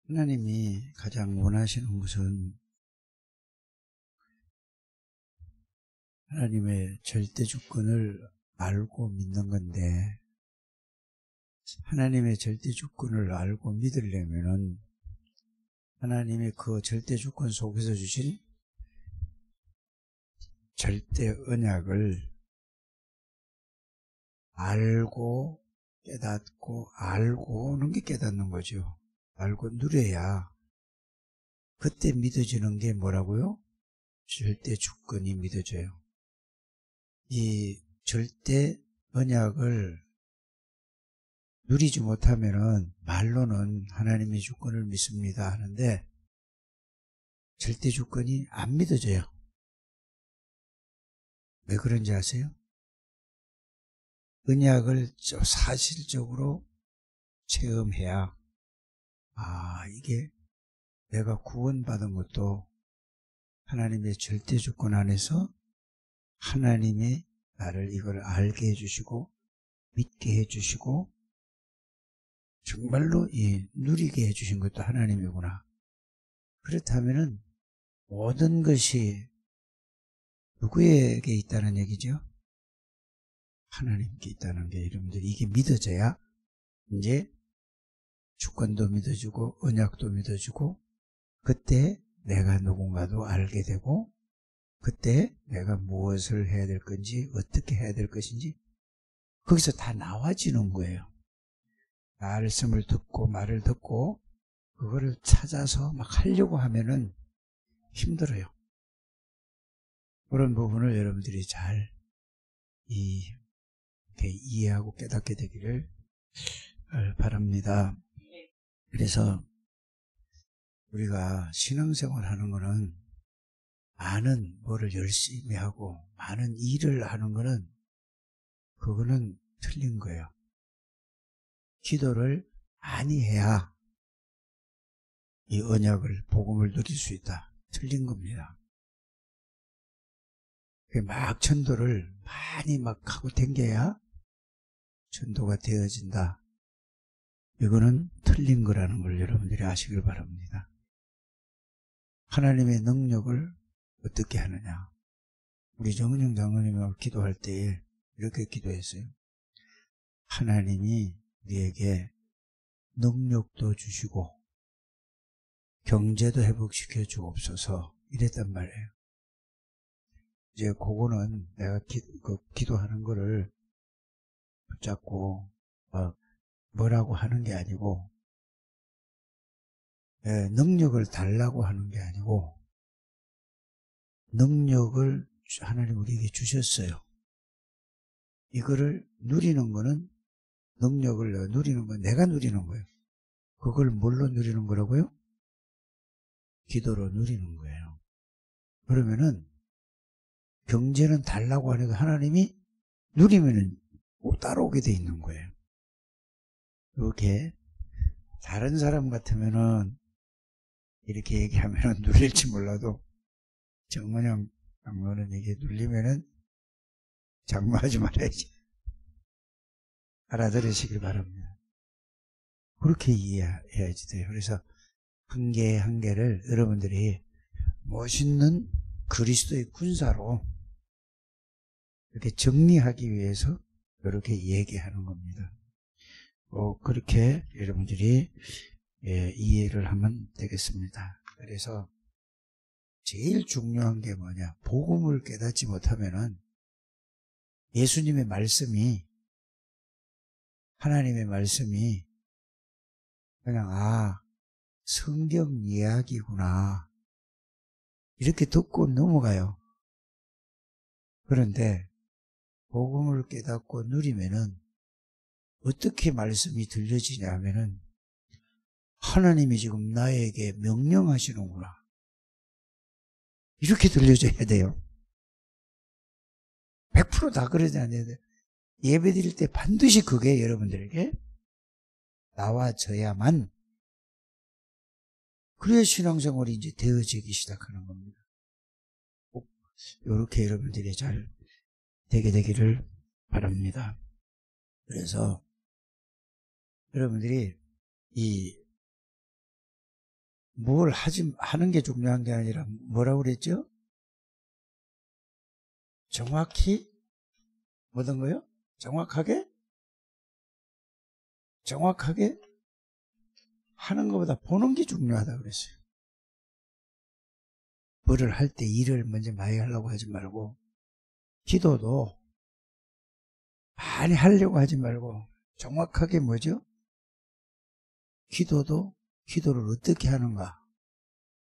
하나님이 가장 원하시는 것은 하나님의 절대 주권을 알고 믿는 건데, 하나님의 절대 주권을 알고 믿으려면은 하나님이 그 절대 주권 속에서 주신 절대 언약을 알고 깨닫고 알고 오는 게 깨닫는 거죠. 알고 누려야 그때 믿어지는 게 뭐라고요? 절대 주권이 믿어져요. 이 절대 언약을 누리지 못하면은 말로는 하나님의 주권을 믿습니다 하는데 절대 주권이 안 믿어져요. 왜 그런지 아세요? 언약을 사실적으로 체험해야 이게 내가 구원받은 것도 하나님의 절대 주권 안에서 하나님이 나를 이걸 알게 해주시고 믿게 해주시고 정말로 누리게 해주신 것도 하나님이구나. 그렇다면은 모든 것이 누구에게 있다는 얘기죠? 하나님께 있다는 게, 여러분들이 이게 믿어져야 이제 주권도 믿어주고 언약도 믿어주고 그때 내가 누군가도 알게 되고 그때 내가 무엇을 해야 될 건지 어떻게 해야 될 것인지 거기서 다 나와지는 거예요. 말씀을 듣고 말을 듣고 그거를 찾아서 막 하려고 하면은 힘들어요. 그런 부분을 여러분들이 잘 이렇게 이해하고 깨닫게 되기를 바랍니다. 그래서 우리가 신앙생활 하는 거는 많은 뭐를 열심히 하고 많은 일을 하는 거는 그거는 틀린 거예요. 기도를 많이 해야 이 언약을 복음을 누릴 수 있다. 틀린 겁니다. 막 전도를 많이 막 하고 댕겨야 전도가 되어진다. 이거는 틀린 거라는 걸 여러분들이 아시길 바랍니다. 하나님의 능력을 어떻게 하느냐. 우리 정은영 장로님하고 기도할 때 이렇게 기도했어요. 하나님이 우리에게 능력도 주시고 경제도 회복시켜 주옵소서 이랬단 말이에요. 이제 그거는 내가 기도하는 거를 붙잡고 뭐라고 하는 게 아니고 능력을 달라고 하는 게 아니고 능력을 하나님 우리에게 주셨어요. 이거를 누리는 거는 능력을 누리는 건 내가 누리는 거예요. 그걸 뭘로 누리는 거라고요? 기도로 누리는 거예요. 그러면은 경제는 달라고 하니까 하나님이 누리면은 따라오게 돼 있는 거예요. 이렇게 다른 사람 같으면은 이렇게 얘기하면은 눌릴지 몰라도 정은영 장로는 이게 눌리면은 장모하지 말아야지. 알아들으시길 바랍니다. 그렇게 이해해야지 돼요. 그래서 한 개 한 개를 여러분들이 멋있는 그리스도의 군사로 이렇게 정리하기 위해서 이렇게 얘기하는 겁니다. 그렇게 여러분들이 이해를 하면 되겠습니다. 그래서 제일 중요한 게 뭐냐? 복음을 깨닫지 못하면은 예수님의 말씀이 하나님의 말씀이 그냥 성경 이야기구나 이렇게 듣고 넘어가요. 그런데 복음을 깨닫고 누리면은 어떻게 말씀이 들려지냐 하면은 하나님이 지금 나에게 명령하시는구나 이렇게 들려져야 돼요. 100% 다 그러지 않아야 돼요. 예배 드릴 때 반드시 그게 여러분들에게 나와져야만 그래야 신앙생활이 이제 되어지기 시작하는 겁니다. 꼭 이렇게 여러분들이 잘 되게 되기를 바랍니다. 그래서 여러분들이 뭘 하는 게 중요한 게 아니라 뭐라고 그랬죠? 정확히 뭐든 거요? 정확하게 하는 것보다 보는 게 중요하다 그랬어요. 뭐를 할 때 일을 먼저 많이 하려고 하지 말고, 기도도 많이 하려고 하지 말고 정확하게 뭐죠? 기도를 어떻게 하는가?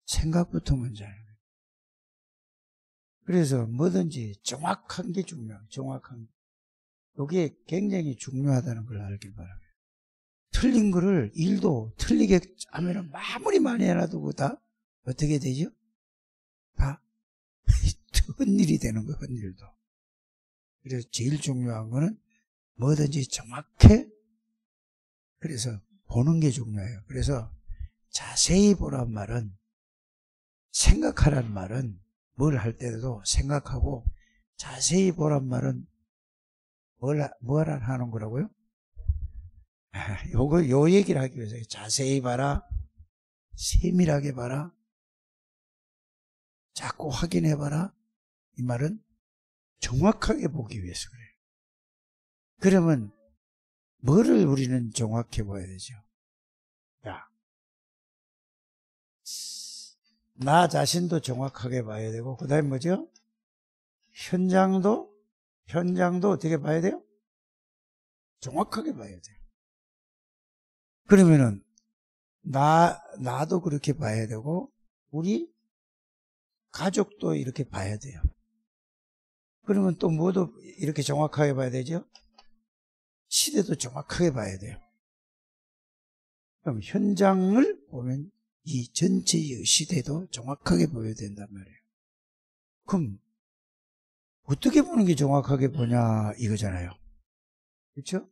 생각부터 먼저 하는 거예요. 그래서 뭐든지 정확한 게 중요해요. 정확한 게. 이게 굉장히 중요하다는 걸 알길 바랍니다. 틀린 거를 일도 틀리게 하면 아무리 많이 해놔도 다 어떻게 되죠? 다 헛일이 되는 거예요. 헛일도. 그래서 제일 중요한 거는 뭐든지 정확해. 그래서 보는 게 중요해요. 그래서 자세히 보란 말은, 생각하란 말은, 뭘 할 때도 생각하고, 자세히 보란 말은 뭘 하는 거라고요? 요 얘기를 하기 위해서 자세히 봐라, 세밀하게 봐라, 자꾸 확인해 봐라. 이 말은 정확하게 보기 위해서 그래요. 그러면 뭐를 우리는 정확해 봐야 되죠? 야, 나 자신도 정확하게 봐야 되고, 그 다음에 뭐죠? 현장도 어떻게 봐야 돼요? 정확하게 봐야 돼요. 그러면은 나도 그렇게 봐야 되고, 우리 가족도 이렇게 봐야 돼요. 그러면 또 뭐도 이렇게 정확하게 봐야 되죠? 시대도 정확하게 봐야 돼요. 그럼 현장을 보면 이 전체의 시대도 정확하게 보여야 된단 말이에요. 그럼 어떻게 보는 게 정확하게 보냐 이거잖아요. 그렇죠?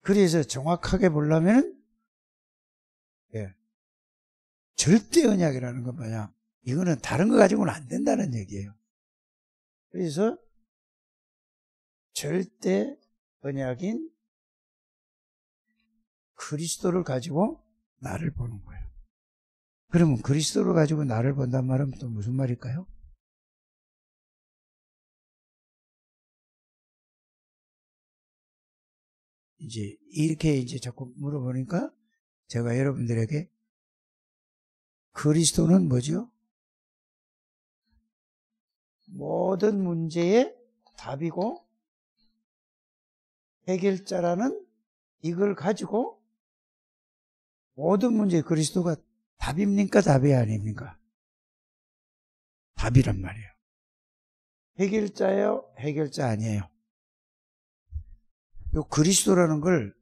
그래서 정확하게 보려면 절대 언약이라는 건 뭐냐? 이거는 다른 거 가지고는 안 된다는 얘기예요. 그래서 절대 언약인 그리스도를 가지고 나를 보는 거예요. 그러면 그리스도를 가지고 나를 본단 말은 또 무슨 말일까요? 이제 이렇게 자꾸 물어보니까 제가 여러분들에게 그리스도는 뭐죠? 모든 문제의 답이고 해결자라는 이걸 가지고 모든 문제에 그리스도가 답입니까? 답이 아닙니까? 답이란 말이에요. 해결자예요? 해결자 아니에요? 요 그리스도라는 걸,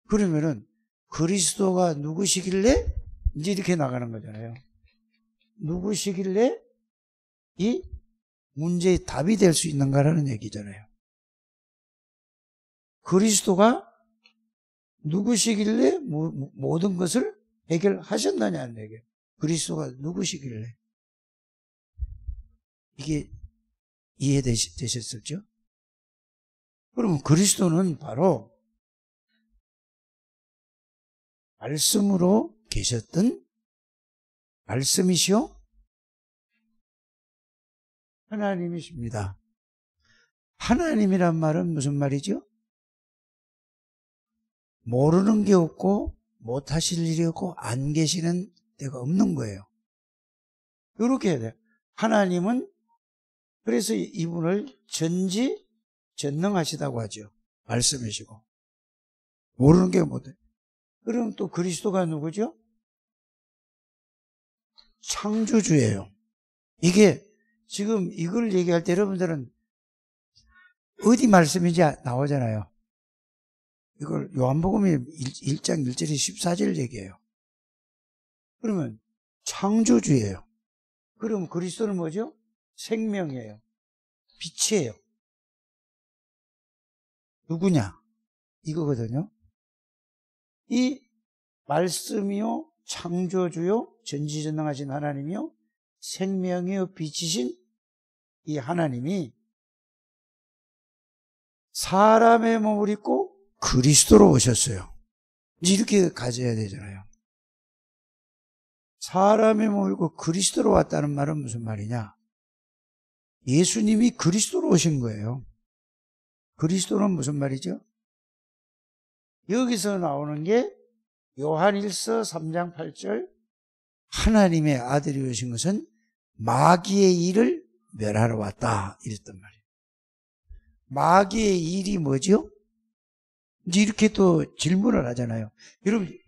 그러면은 그리스도가 누구시길래 이제 이렇게 나가는 거잖아요. 누구시길래 이 문제의 답이 될 수 있는가라는 얘기잖아요. 그리스도가 누구시길래 모든 것을 해결하셨느냐는 얘기예요. 그리스도가 누구시길래. 이게 이해되셨었죠? 그러면 그리스도는 바로 말씀으로 계셨던 말씀이시오 하나님이십니다. 하나님이란 말은 무슨 말이죠? 모르는 게 없고 못하실 일이 없고 안 계시는 데가 없는 거예요. 이렇게 해야 돼요. 하나님은 그래서 이분을 전지전능하시다고 하죠. 말씀이시고 모르는 게 못해. 그럼 또 그리스도가 누구죠? 창조주예요. 이게 지금 이걸 얘기할 때 여러분들은 어디 말씀인지 나오잖아요. 이걸 요한복음 1장 1절에 14절 얘기해요. 그러면 창조주예요. 그럼 그리스도는 뭐죠? 생명이에요. 빛이에요. 누구냐? 이거거든요. 이 말씀이요, 창조주요, 전지전능하신 하나님이요, 생명이요, 빛이신 이 하나님이 사람의 몸을 입고 그리스도로 오셨어요. 이렇게 가져야 되잖아요. 사람의 몸을 입고 그리스도로 왔다는 말은 무슨 말이냐? 예수님이 그리스도로 오신 거예요. 그리스도는 무슨 말이죠? 여기서 나오는 게 요한일서 3장 8절 하나님의 아들이 오신 것은 마귀의 일을 멸하러 왔다 이랬단 말이에요. 마귀의 일이 뭐죠? 이제 이렇게 또 질문을 하잖아요. 여러분,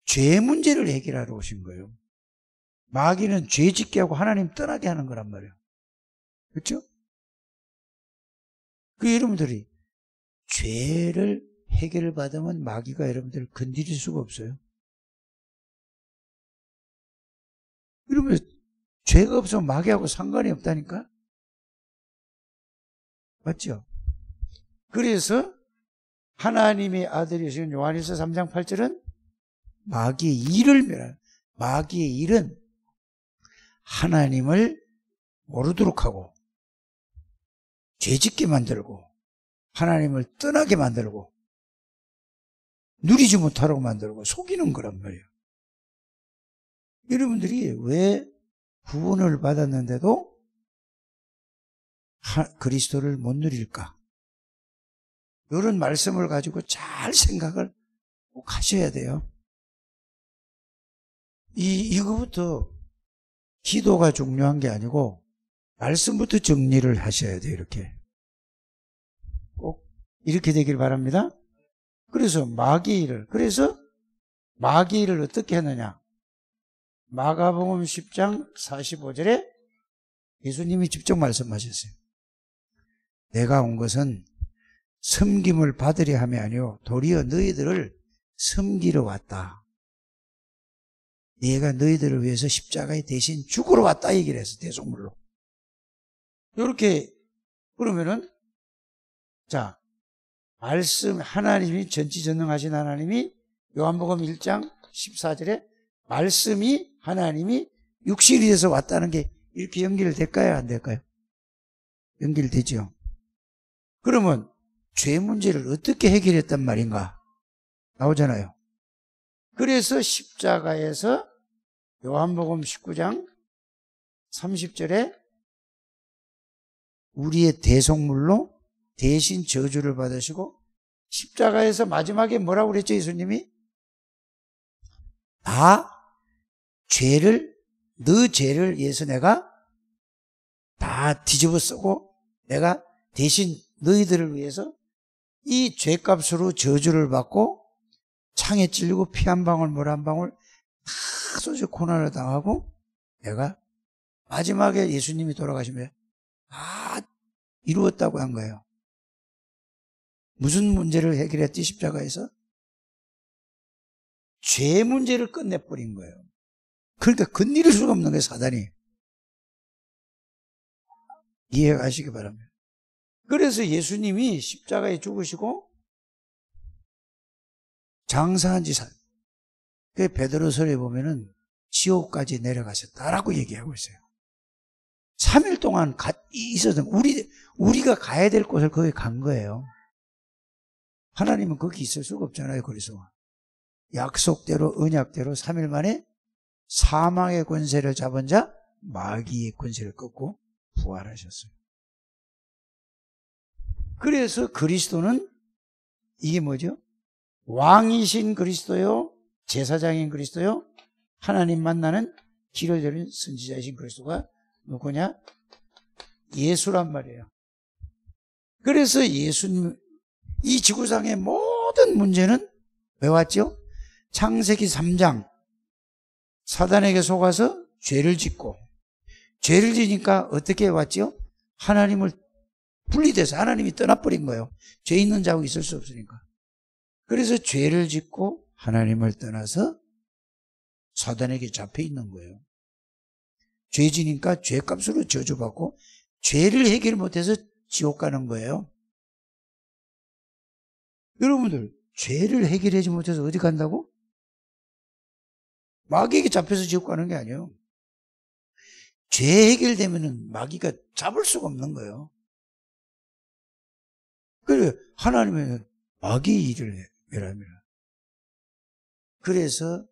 죄 문제를 해결하러 오신 거예요. 마귀는 죄 짓게 하고 하나님 떠나게 하는 거란 말이에요. 그렇죠? 그 여러분들이 죄를 해결받으면 마귀가 여러분들을 건드릴 수가 없어요. 여러분, 죄가 없으면 마귀하고 상관이 없다니까? 맞죠? 그래서 하나님의 아들이신 요한일서 3장 8절은 마귀의 일을 멸하는, 마귀의 일은 하나님을 모르도록 하고 죄짓게 만들고 하나님을 떠나게 만들고 누리지 못하라고 만들고 속이는 거란 말이에요. 여러분들이 왜 구원을 받았는데도 그리스도를 못 누릴까? 이런 말씀을 가지고 잘 생각을 꼭 하셔야 돼요. 이거부터 기도가 중요한 게 아니고 말씀부터 정리를 하셔야 돼요. 이렇게 꼭 이렇게 되길 바랍니다. 그래서 마귀의 일을 어떻게 했느냐? 마가복음 10장 45절에 예수님이 직접 말씀하셨어요. 내가 온 것은 섬김을 받으려 함이 아니요 도리어 너희들을 섬기러 왔다. 내가 너희들을 위해서 십자가에 대신 죽으러 왔다 얘기를 했어. 대속물로. 이렇게 그러면은 자 말씀 하나님이 전지전능하신 하나님이 요한복음 1장 14절에 말씀이 하나님이 육신이 돼서 왔다는 게 이렇게 연결될까요? 안 될까요? 연결되죠. 그러면 죄 문제를 어떻게 해결했단 말인가? 나오잖아요. 그래서 십자가에서 요한복음 19장 30절에 우리의 대속물로 대신 저주를 받으시고 십자가에서 마지막에 뭐라고 그랬죠? 예수님이? 너 죄를 위해서 내가 다 뒤집어 쓰고 내가 대신 너희들을 위해서 이 죄값으로 저주를 받고 창에 찔리고 피 한 방울 물 한 방울 다 쏟아 고난을 당하고 내가 마지막에 예수님이 돌아가시면 다 이루었다고 한 거예요. 무슨 문제를 해결했지? 십자가에서? 죄 문제를 끝내버린 거예요. 그러니까 건드릴 수가 없는 거예요, 사단이. 이해하시기 바랍니다. 그래서 예수님이 십자가에 죽으시고 장사한 지 그 베드로서에 보면은 지옥까지 내려가셨다라고 얘기하고 있어요. 3일 동안 있어서 우리가 가야 될 곳을 거기 간 거예요. 하나님은 거기 있을 수가 없잖아요. 그래서 약속대로 언약대로 3일 만에 사망의 권세를 잡은 자 마귀의 권세를 꺾고 부활하셨어요. 그래서 그리스도는 이게 뭐죠? 왕이신 그리스도요, 제사장인 그리스도요, 하나님 만나는 길을 열린 선지자이신 그리스도가 누구냐? 예수란 말이에요. 그래서 예수님, 이 지구상의 모든 문제는 왜 왔죠? 창세기 3장 사단에게 속아서 죄를 짓고 죄를 지니까 어떻게 왔죠? 하나님을 분리돼서 하나님이 떠나버린 거예요. 죄 있는 자하고 있을 수 없으니까. 그래서 죄를 짓고 하나님을 떠나서 사단에게 잡혀 있는 거예요. 죄 지니까 죄값으로 저주받고 죄를 해결 못해서 지옥 가는 거예요. 여러분들 죄를 해결하지 못해서 어디 간다고? 마귀에게 잡혀서 지옥 가는 게 아니에요. 죄 해결되면은 마귀가 잡을 수가 없는 거예요. 그래 하나님은 마귀의 일을 멸합니다. 그래서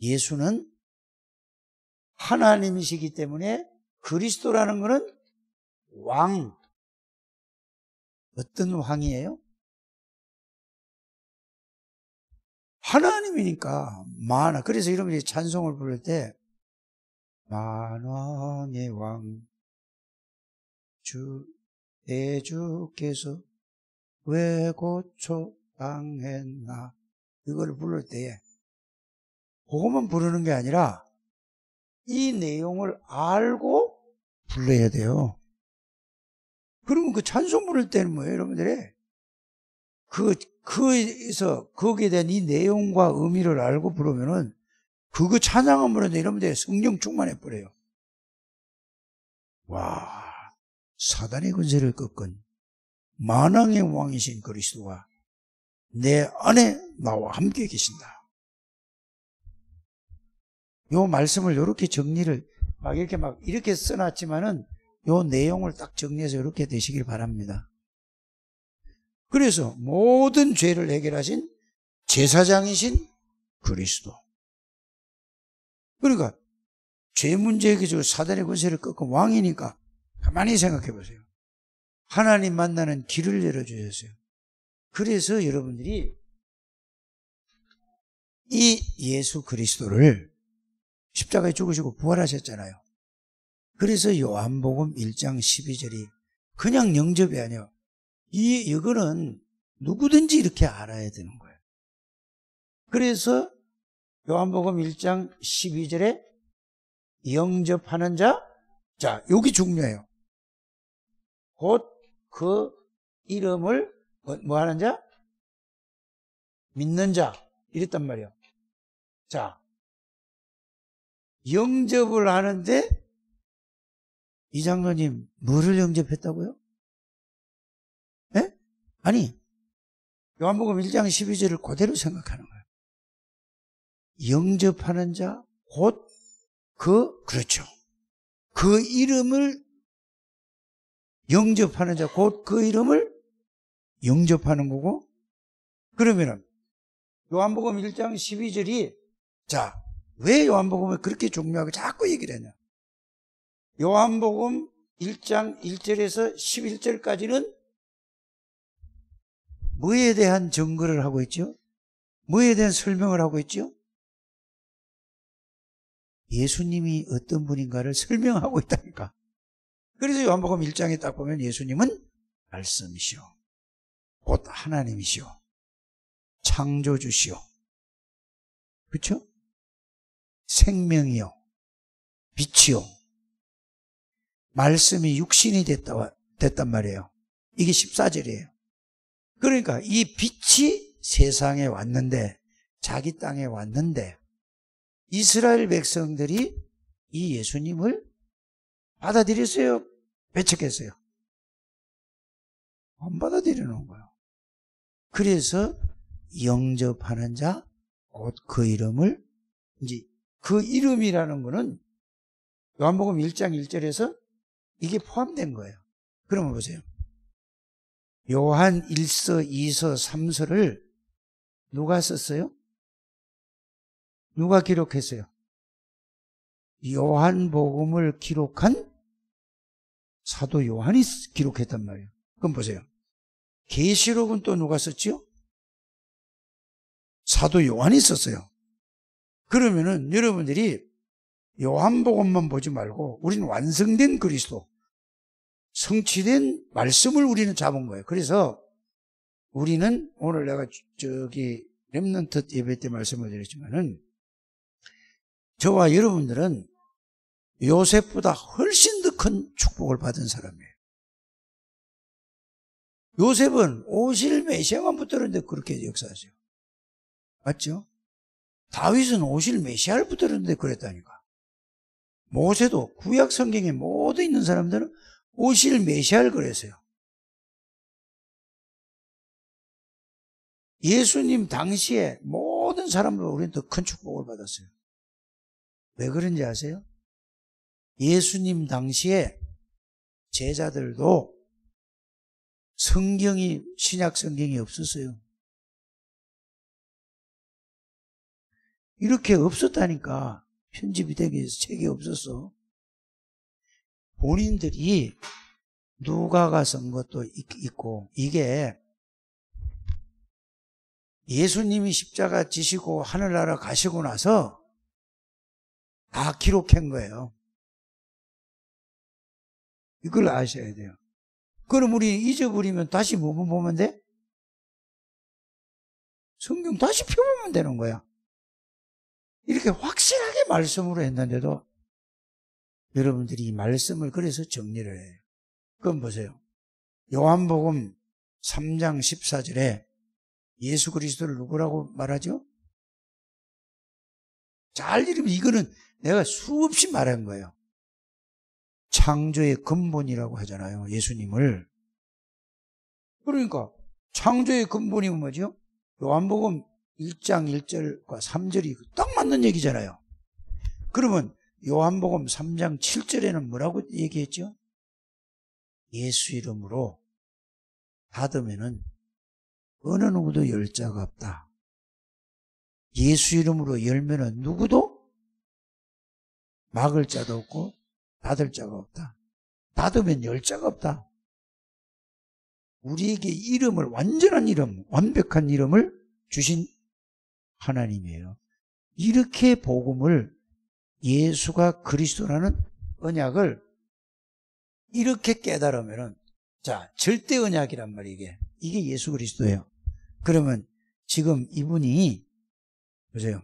예수는 하나님이시기 때문에 그리스도라는 것은 왕. 어떤 왕이에요? 하나님이니까 만왕. 그래서 여러분이 찬송을 부를 때 만왕의 왕 주 내 주께서 왜 고초 당했나 이걸 부를 때에 그것만 부르는 게 아니라 이 내용을 알고 불러야 돼요. 그러면 그 찬송 부를 때는 뭐예요, 여러분들이? 그에서 거기에 대한 이 내용과 의미를 알고 부르면은 그거 찬양한 부르는데 여러분들이 성령 충만해 버려요. 와, 사단의 권세를 꺾은 만왕의 왕이신 그리스도가 내 안에 나와 함께 계신다. 요 말씀을 이렇게 정리를 이렇게 써놨지만은 요 내용을 딱 정리해서 이렇게 되시길 바랍니다. 그래서 모든 죄를 해결하신 제사장이신 그리스도. 그러니까 죄 문제 해결하고 사단의 권세를 꺾은 왕이니까 가만히 생각해 보세요. 하나님 만나는 길을 열어주셨어요. 그래서 여러분들이 이 예수 그리스도를 십자가에 죽으시고 부활하셨잖아요. 그래서 요한복음 1장 12절이 그냥 영접이 아니에요. 이거는 누구든지 이렇게 알아야 되는 거예요. 그래서 요한복음 1장 12절에 영접하는 자, 여기 중요해요. 곧 그 이름을 뭐 하는 자? 믿는 자. 이랬단 말이에요. 자, 영접을 하는데 이 장로님 뭐를 영접했다고요? 예? 아니, 요한복음 1장 12절을 그대로 생각하는 거예요. 영접하는 자, 곧 그렇죠. 그 이름을 영접하는 자, 곧 그 이름을 영접하는 거고, 그러면은 요한복음 1장 12절이 자, 왜 요한복음을 그렇게 중요하게 자꾸 얘기를 하냐? 요한복음 1장 1절에서 11절까지는 뭐에 대한 증거를 하고 있죠? 뭐에 대한 설명을 하고 있죠? 예수님이 어떤 분인가를 설명하고 있다니까. 그래서 요한복음 1장에 딱 보면 예수님은 말씀이시오. 곧 하나님이시오. 창조주시오. 그렇죠? 생명이요. 빛이요. 말씀이 육신이 됐단 말이에요. 이게 14절이에요. 그러니까 이 빛이 세상에 왔는데, 자기 땅에 왔는데, 이스라엘 백성들이 이 예수님을 받아들였어요? 배척했어요? 안 받아들이는 거예요. 그래서 영접하는 자, 곧 그 이름을, 이제 그 이름이라는 거는 요한복음 1장 1절에서 이게 포함된 거예요. 그러면 보세요. 요한 1서, 2서, 3서를 누가 썼어요? 누가 기록했어요? 요한복음을 기록한 사도 요한이 기록했단 말이에요. 그럼 보세요. 계시록은 또 누가 썼지요? 사도 요한이 썼어요. 그러면은 여러분들이 요한복음만 보지 말고 우리는 완성된 그리스도, 성취된 말씀을 우리는 잡은 거예요. 그래서 우리는 오늘 내가 렘넌트 예배 때 말씀을 드렸지만은 저와 여러분들은 요셉보다 훨씬 더 큰 축복을 받은 사람이에요. 요셉은 오실 메시아만 붙들었는데 그렇게 역사하세요. 맞죠? 다윗은 오실 메시아를 붙들었는데 그랬다니까. 모세도 구약 성경에 모두 있는 사람들은 오실 메시아를 그랬어요. 예수님 당시에 모든 사람들보다 우리는 더 큰 축복을 받았어요. 왜 그런지 아세요? 예수님 당시에 제자들도 신약 성경이 없었어요. 이렇게 없었다니까. 편집이 되기 위해서 책이 없었어. 본인들이 누가가 쓴 것도 있고, 이게 예수님이 십자가 지시고 하늘나라 가시고 나서 다 기록한 거예요. 이걸 아셔야 돼요. 그럼 우리 잊어버리면 다시 뭐만 보면 돼? 성경 다시 펴보면 되는 거야. 이렇게 확실하게 말씀으로 했는데도 여러분들이 이 말씀을 그래서 정리를 해요. 그럼 보세요. 요한복음 3장 14절에 예수 그리스도를 누구라고 말하죠? 잘 들으면 이거는 내가 수없이 말한 거예요. 창조의 근본이라고 하잖아요. 예수님을. 그러니까 창조의 근본이 뭐죠? 요한복음 1장 1절과 3절이 딱 맞는 얘기잖아요. 그러면 요한복음 3장 7절에는 뭐라고 얘기했죠? 예수 이름으로 닫으면은 어느 누구도 열 자가 없다. 예수 이름으로 열면은 누구도 막을 자도 없고 닫을 자가 없다. 닫으면 열 자가 없다. 우리에게 이름을, 완전한 이름, 완벽한 이름을 주신 하나님이에요. 이렇게 복음을, 예수가 그리스도라는 언약을 이렇게 깨달으면은, 자, 절대 언약이란 말이에요. 이게 예수 그리스도예요. 그러면 지금 이분이, 보세요.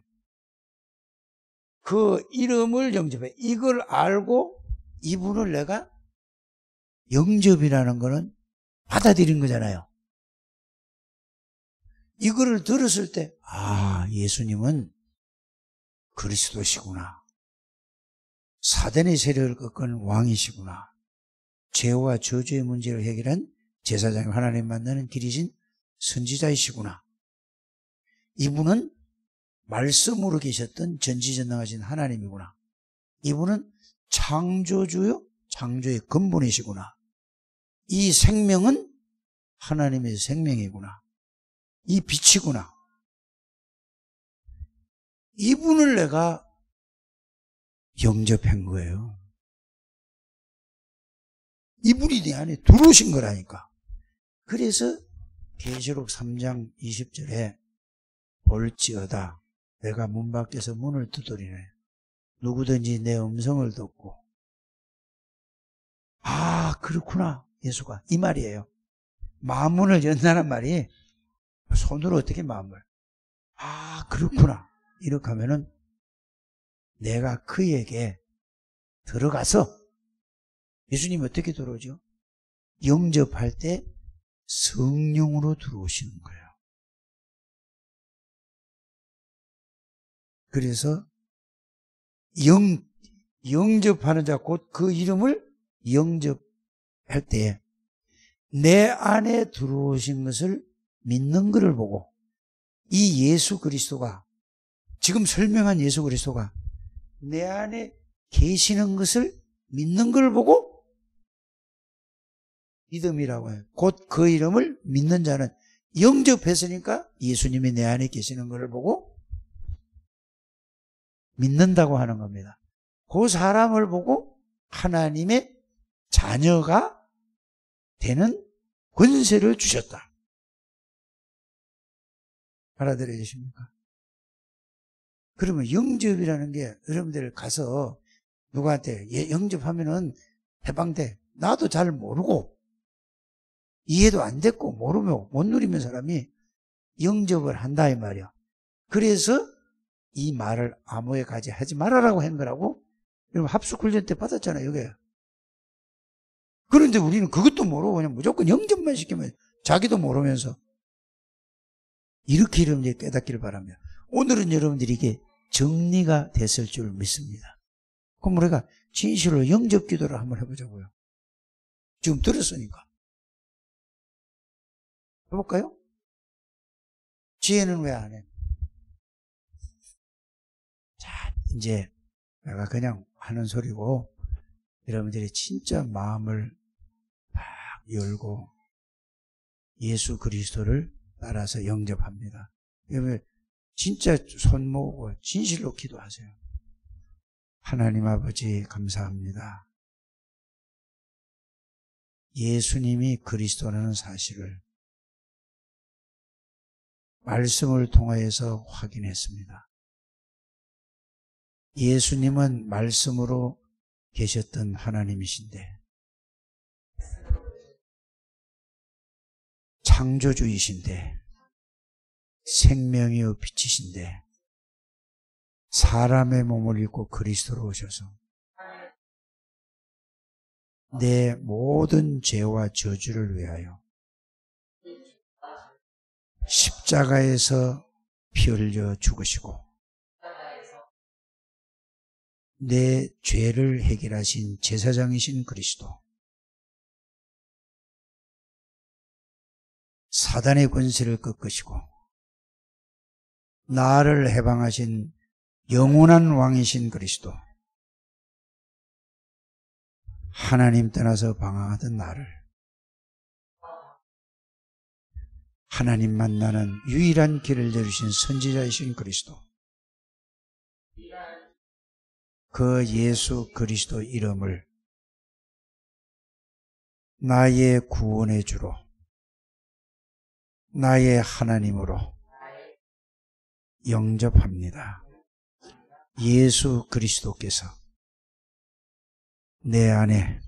그 이름을 영접해. 이걸 알고 이분을 내가 영접이라는 거는 받아들인 거잖아요. 이거를 들었을 때, 아, 예수님은 그리스도시구나. 사단의 세력을 꺾은 왕이시구나. 죄와 저주의 문제를 해결한 제사장이 하나님 만나는 길이신 선지자이시구나. 이분은 말씀으로 계셨던 전지전능하신 하나님이구나. 이분은 창조주요, 창조의 근본이시구나. 이 생명은 하나님의 생명이구나. 이 빛이구나. 이분을 내가 영접한 거예요. 이분이 내 안에 들어오신 거라니까. 그래서 계시록 3장 20절에 볼지어다 내가 문 밖에서 문을 두드리네. 누구든지 내 음성을 듣고, 아 그렇구나 예수가, 이 말이에요. 마음문을 연다는 말이 손으로 어떻게 마음을, 아 그렇구나 이렇게 하면은 내가 그에게 들어가서, 예수님이 어떻게 들어오죠? 영접할 때 성령으로 들어오시는 거예요. 그래서 영접하는 자, 곧 그 이름을 영접할 때 내 안에 들어오신 것을 믿는 것을 보고, 이 예수 그리스도가, 지금 설명한 예수 그리스도가 내 안에 계시는 것을 믿는 걸 보고, 믿음이라고 해요. 곧 그 이름을 믿는 자는, 영접했으니까 예수님이 내 안에 계시는 걸 보고 믿는다고 하는 겁니다. 그 사람을 보고 하나님의 자녀가 되는 권세를 주셨다. 알아들어 주십니까? 그러면 영접이라는 게, 여러분들 가서 누구한테 영접하면은 해방돼. 나도 잘 모르고 이해도 안 됐고 모르며 못 누리는 사람이 영접을 한다 이 말이야. 그래서 이 말을 암호에 가지 하지 말아라고 한 거라고. 여러분 합숙훈련 때 받았잖아요, 이게. 그런데 우리는 그것도 모르고 그냥 무조건 영접만 시키면, 자기도 모르면서. 이렇게 여러분들이 깨닫기를 바랍니다. 오늘은 여러분들이 이게 정리가 됐을 줄 믿습니다. 그럼 우리가 진실로 영접 기도를 한번 해보자고요. 지금 들었으니까. 해볼까요? 지혜는 왜 안 해? 자, 이제 내가 그냥 하는 소리고, 여러분들이 진짜 마음을 막 열고 예수 그리스도를 따라서 영접합니다. 여러분 진짜 손 모으고 진실로 기도하세요. 하나님 아버지 감사합니다. 예수님이 그리스도라는 사실을 말씀을 통하여서 확인했습니다. 예수님은 말씀으로 계셨던 하나님이신데 창조주이신데 생명이요 빛이신데 사람의 몸을 입고 그리스도로 오셔서 내 모든 죄와 저주를 위하여 십자가에서 피 흘려 죽으시고 내 죄를 해결하신 제사장이신 그리스도, 사단의 권세를 꺾으시고 나를 해방하신 영원한 왕이신 그리스도, 하나님 떠나서 방황하던 나를 하나님 만나는 유일한 길을 열으신 선지자이신 그리스도, 그 예수 그리스도 이름을 나의 구원의 주로, 나의 하나님으로 영접합니다. 예수 그리스도께서 내 안에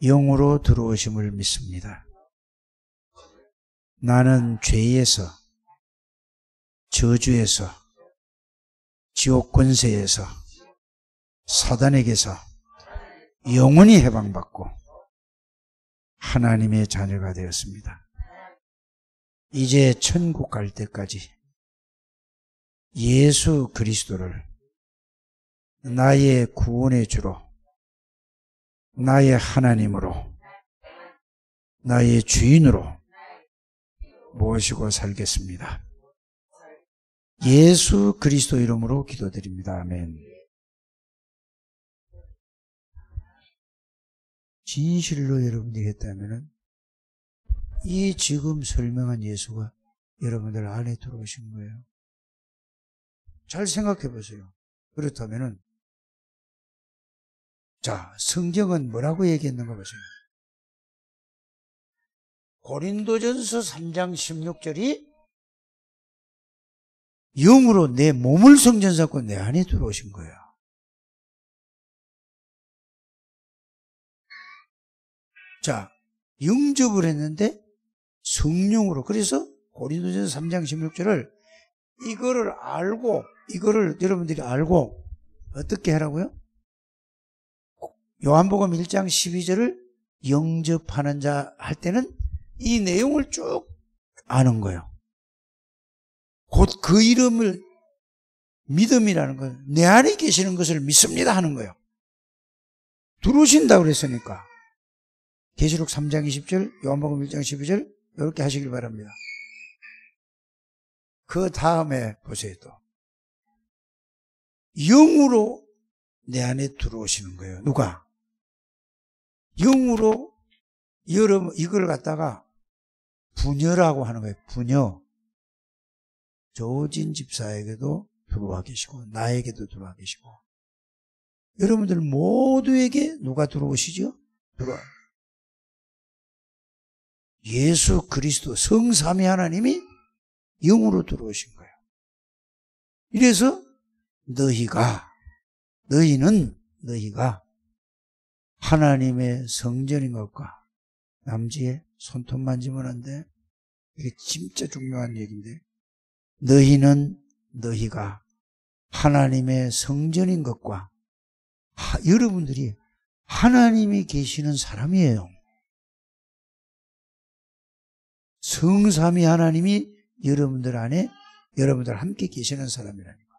영으로 들어오심을 믿습니다. 나는 죄에서, 저주에서, 지옥 권세에서, 사단에게서 영원히 해방받고 하나님의 자녀가 되었습니다. 이제 천국 갈 때까지 예수 그리스도를 나의 구원의 주로, 나의 하나님으로, 나의 주인으로 모시고 살겠습니다. 예수 그리스도 이름으로 기도드립니다. 아멘. 진실로 여러분들이 했다면 이 지금 설명한 예수가 여러분들 안에 들어오신 거예요. 잘 생각해 보세요. 그렇다면 자, 성경은 뭐라고 얘기했는가 보세요. 고린도전서 3장 16절이 영으로 내 몸을 성전 삼고 내 안에 들어오신 거예요. 자, 영접을 했는데 성령으로, 그래서 고린도전서 3장 16절을 이거를 알고, 이거를 여러분들이 알고 어떻게 하라고요? 요한복음 1장 12절을 영접하는 자 할 때는 이 내용을 쭉 아는 거예요. 곧 그 이름을, 믿음이라는 거예요. 내 안에 계시는 것을 믿습니다 하는 거예요. 들어오신다고 그랬으니까. 계시록 3장 20절, 요한복음 1장 12절 이렇게 하시길 바랍니다. 그 다음에 보세요. 또 영으로 내 안에 들어오시는 거예요. 누가? 영으로 여러분 이걸 갖다가 부녀라고 하는 거예요. 부녀. 조진 집사에게도 들어와 계시고 나에게도 들어와 계시고 여러분들 모두에게 누가 들어오시죠? 들어와. 예수 그리스도 성삼위 하나님이 영으로 들어오신 거예요. 이래서 너희가 하나님의 성전인 것과 남지에 손톱 만지면 안 돼. 이게 진짜 중요한 얘기인데 너희가 하나님의 성전인 것과 여러분들이 하나님이 계시는 사람이에요. 성삼위 하나님이 여러분들 안에 여러분들 함께 계시는 사람이라니까.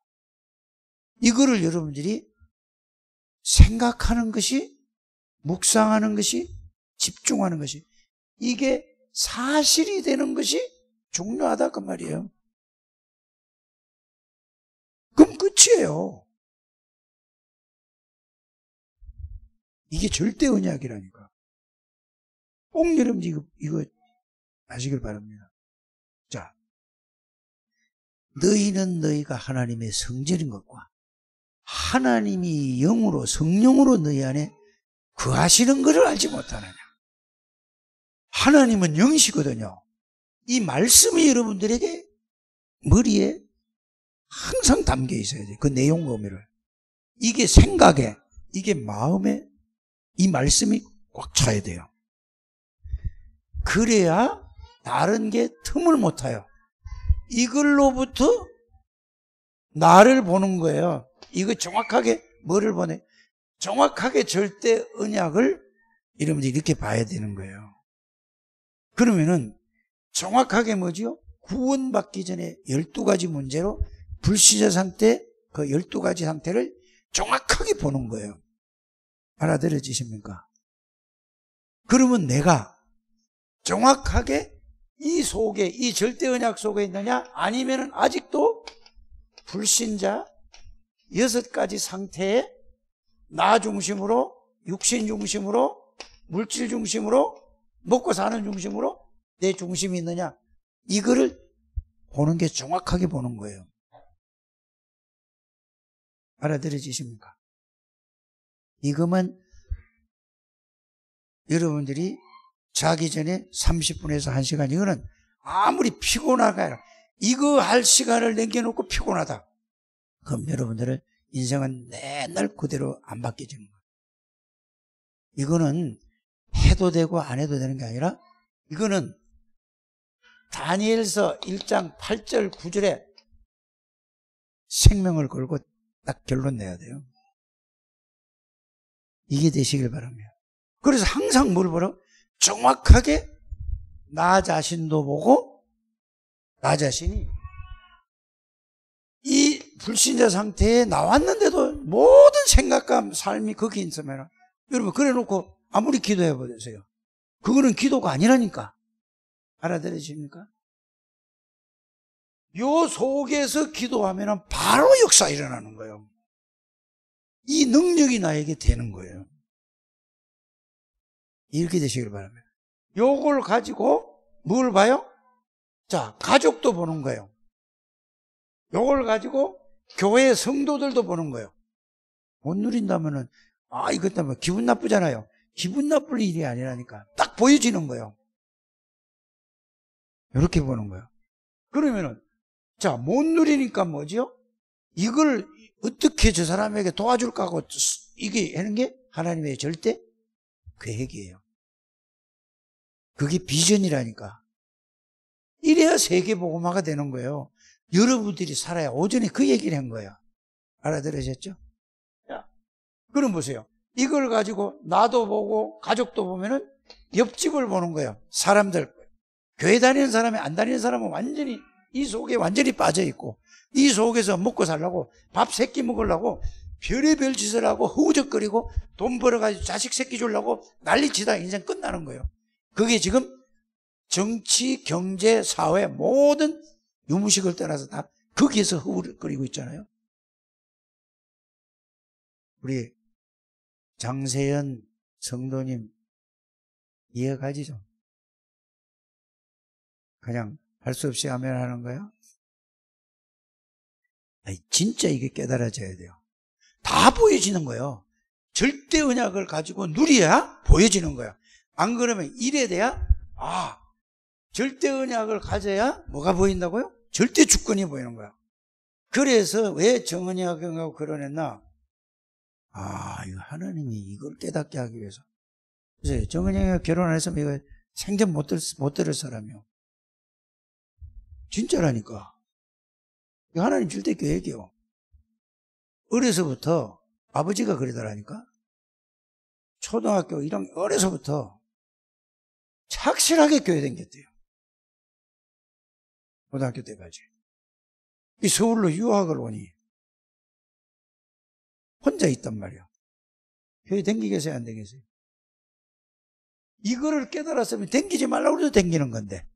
이거를 여러분들이 생각하는 것이, 묵상하는 것이, 집중하는 것이, 이게 사실이 되는 것이 중요하다 그 말이에요. 그럼 끝이에요. 이게 절대 언약이라니까. 꼭 여러분들 이거 아시길 바랍니다. 자, 너희가 하나님의 성전인 것과 하나님이 영으로 성령으로 너희 안에 거하시는 것을 알지 못하느냐. 하나님은 영이시거든요. 이 말씀이 여러분들에게 머리에 항상 담겨 있어야 돼요. 그 내용 의미를. 이게 생각에, 이게 마음에 이 말씀이 꽉 차야 돼요. 그래야 다른 게 틈을 못 타요. 이걸로부터 나를 보는 거예요. 이거 정확하게 뭐를 보내? 정확하게 절대 언약을 여러분들이 이렇게 봐야 되는 거예요. 그러면은 정확하게 뭐지요? 구원받기 전에 12가지 문제로 불신자 상태, 그 12가지 상태를 정확하게 보는 거예요. 알아들어지십니까? 그러면 내가 정확하게 이 속에, 이 절대 언약 속에 있느냐? 아니면은 아직도 불신자 6가지 상태에 나 중심으로, 육신 중심으로, 물질 중심으로, 먹고 사는 중심으로 내 중심이 있느냐? 이거를 보는 게 정확하게 보는 거예요. 알아들어지십니까? 이거만 여러분들이 자기 전에 30분에서 1시간, 이거는 아무리 피곤하가 아니라 이거 할 시간을 남겨놓고 피곤하다. 그럼 여러분들의 인생은 맨날 그대로 안 바뀌어지는 거예요. 이거는 해도 되고 안 해도 되는 게 아니라 이거는 다니엘서 1장 8절 9절에 생명을 걸고 딱 결론 내야 돼요. 이게 되시길 바랍니다. 그래서 항상 뭘 보라고? 정확하게 나 자신도 보고 나 자신이 이 불신자 상태에 나왔는데도 모든 생각과 삶이 거기 있으면 여러분 그래 놓고 아무리 기도해 보세요. 그거는 기도가 아니라니까. 알아들으십니까? 요 속에서 기도하면 바로 역사 일어나는 거예요. 이 능력이 나에게 되는 거예요. 이렇게 되시길 바랍니다. 요걸 가지고 뭘 봐요? 자, 가족도 보는 거예요. 요걸 가지고 교회 성도들도 보는 거예요. 못 누린다면은, 이것 때문에 기분 나쁘잖아요. 기분 나쁠 일이 아니라니까. 딱 보여지는 거예요. 이렇게 보는 거예요. 그러면은, 자, 못 누리니까 뭐지요? 이걸 어떻게 저 사람에게 도와줄까 하고 이게 하는 게 하나님의 절대 계획이에요. 그게 비전이라니까. 이래야 세계복음화가 되는 거예요. 여러분들이 살아야 오전에 그 얘기를 한 거예요. 알아들으셨죠? 자, 그럼 보세요. 이걸 가지고 나도 보고 가족도 보면은 옆집을 보는 거예요. 사람들. 교회 다니는 사람이 안 다니는 사람은 완전히 이 속에 완전히 빠져 있고 이 속에서 먹고 살려고 밥 3끼 먹으려고 별의별 짓을 하고 허우적거리고 돈 벌어가지고 자식 새끼 주려고 난리치다 인생 끝나는 거예요. 그게 지금 정치, 경제, 사회 모든 유무식을 떠나서 다 거기에서 허우적거리고 있잖아요. 우리 장세현 성도님 이해가지죠? 그냥 할 수 없이 하면 하는 거야? 진짜 이게 깨달아져야 돼요. 다 보여지는 거예요. 절대 언약을 가지고 누려야 보여지는 거예요. 안 그러면 이래 돼야 절대 언약을 가져야 뭐가 보인다고요? 절대 주권이 보이는 거야. 그래서 왜 정언약하고 그러냈나? 이거 하나님이 이걸 깨닫게 하기 위해서. 그래서 정언약하고 결혼 안 했으면 이거 생전 못 들을 사람이요. 진짜라니까. 하나님 절대 계획이요. 어려서부터 아버지가 그러더라니까. 초등학교 1학년 어려서부터 착실하게 교회 다녔대요. 고등학교 때까지. 이 서울로 유학을 오니 혼자 있단 말이야. 교회 다니겠어요, 안 다니겠어요? 이거를 깨달았으면 다니지 말라고 해도 다니는 건데.